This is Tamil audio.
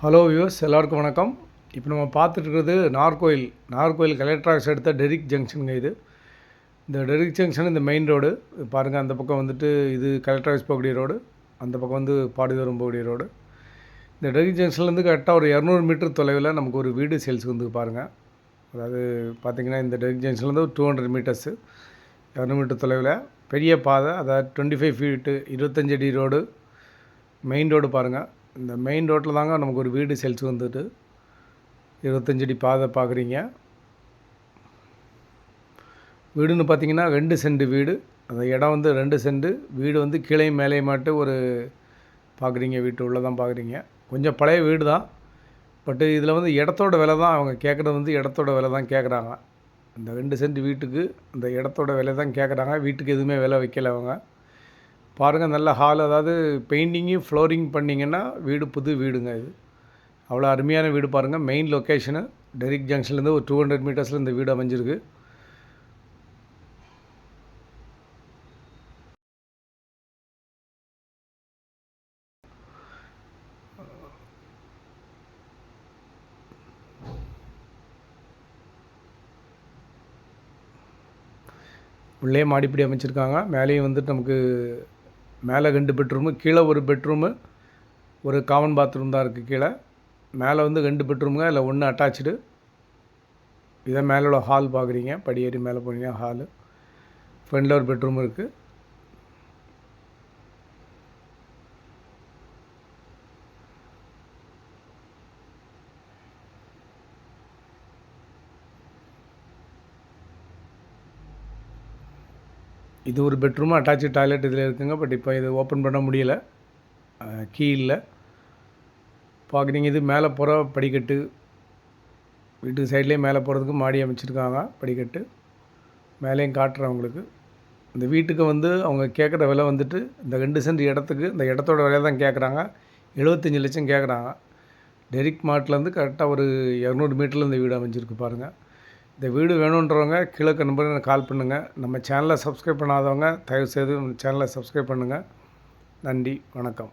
ஹலோ வியூஸ், எல்லாருக்கும் வணக்கம். இப்போ நம்ம பார்த்துட்ருக்கிறது நாகர்கோயில் கலெக்டர் ஆஃபீஸ் எடுத்த டெரிக் ஜங்ஷனுங்க. இந்த டெரிக் ஜங்ஷன் இந்த மெயின் ரோடு பாருங்கள். அந்த பக்கம் வந்துட்டு இது கலெக்டர் ஆஃபீஸ் போகக்கூடிய ரோடு, அந்த பக்கம் வந்து பாடிதோறும் போகக்கூடிய ரோடு. இந்த டெரிக் ஜங்ஷன்லேருந்து கரெக்டாக ஒரு 200 மீட்டர் தொலைவில் நமக்கு ஒரு வீடு சேல்ஸுக்கு வந்து பாருங்கள். அதாவது பார்த்திங்கன்னா இந்த டெரிக் ஜங்ஷன்லேருந்து ஒரு 200 மீட்டர்ஸு 200 மீட்டர் தொலைவில் பெரிய பாதை, அதாவது 25 ஃபீட்டு 25 அடி ரோடு, மெயின் ரோடு பாருங்கள். இந்த மெயின் ரோட்டில் தாங்க நமக்கு ஒரு வீடு சேல்ஸுக்கு வந்துட்டு 25 அடி பாதை பார்க்குறீங்க. வீடுன்னு பார்த்தீங்கன்னா 2 சென்ட் வீடு. அந்த இடம் வந்து 2 சென்ட் வீடு வந்து கீழே மேலே மாட்டு ஒரு பார்க்குறீங்க. வீட்டு உள்ளே தான் பார்க்குறீங்க. கொஞ்சம் பழைய வீடு தான். பட்டு இதில் வந்து இடத்தோட விலை தான் அவங்க கேட்குறது, வந்து இடத்தோட விலை தான் கேட்குறாங்க. இந்த 2 சென்ட் வீட்டுக்கு அந்த இடத்தோட விலை தான் கேட்குறாங்க. வீட்டுக்கு எதுவுமே விலை வைக்கல அவங்க. பாருங்கள், நல்ல ஹால், அதாவது பெயிண்டிங்கு ஃப்ளோரிங் பண்ணிங்கன்னா வீடு புது வீடுங்க. இது அவ்வளோ அருமையான வீடு பாருங்கள். மெயின் லொக்கேஷனு டெரிக் ஜங்ஷன்லேருந்து ஒரு 200 மீட்டர்ஸில் இந்த வீடு அமைஞ்சிருக்கு. உள்ளே மாடிப்படி அமைச்சிருக்காங்க. மேலேயும் வந்துட்டு நமக்கு மேலே 2 பெட்ரூமு, கீழே ஒரு பெட்ரூமு, ஒரு காமன் பாத்ரூம் தான் இருக்குது கீழே. மேலே வந்து 2 பெட்ரூமுங்க, இல்லை 1 அட்டாச்சு. இதை மேலே உள்ள ஹால் பார்க்குறீங்க. படியேறி மேலே போனீங்கன்னா ஹாலு. ஃப்ரண்டில் ஒரு பெட்ரூம் இருக்குது. இது ஒரு பெட்ரூமு, அட்டாச்சு டாய்லெட் இதில் இருக்குங்க. பட் இப்போ இது ஓப்பன் பண்ண முடியலை, கீ இல்லை. பார்க்குறீங்க, இது மேலே போகிற படிக்கட்டு. வீட்டுக்கு சைட்லேயே மேலே போகிறதுக்கு மாடி அமைச்சிருக்காங்க, படிக்கட்டு. மேலேயும் காட்டுறேன் உங்களுக்கு. இந்த வீட்டுக்கு வந்து அவங்க கேட்குற விலை வந்துட்டு இந்த 2 சென்ட் இடத்துக்கு இந்த இடத்தோட விலை தான் கேட்குறாங்க. 75 லட்சம் கேட்குறாங்க. டெரிக் மார்ட்லேருந்து கரெக்டாக ஒரு 200 மீட்டரில் இந்த வீடு அமைஞ்சிருக்கு பாருங்கள். இந்த வீடு வேணுன்றவங்க கீழே நம்பருக்கு கால் பண்ணுங்கள். நம்ம சேனலை சப்ஸ்கிரைப் பண்ணாதவங்க தயவுசெய்து நம்ம சேனலை சப்ஸ்கிரைப் பண்ணுங்கள். நன்றி, வணக்கம்.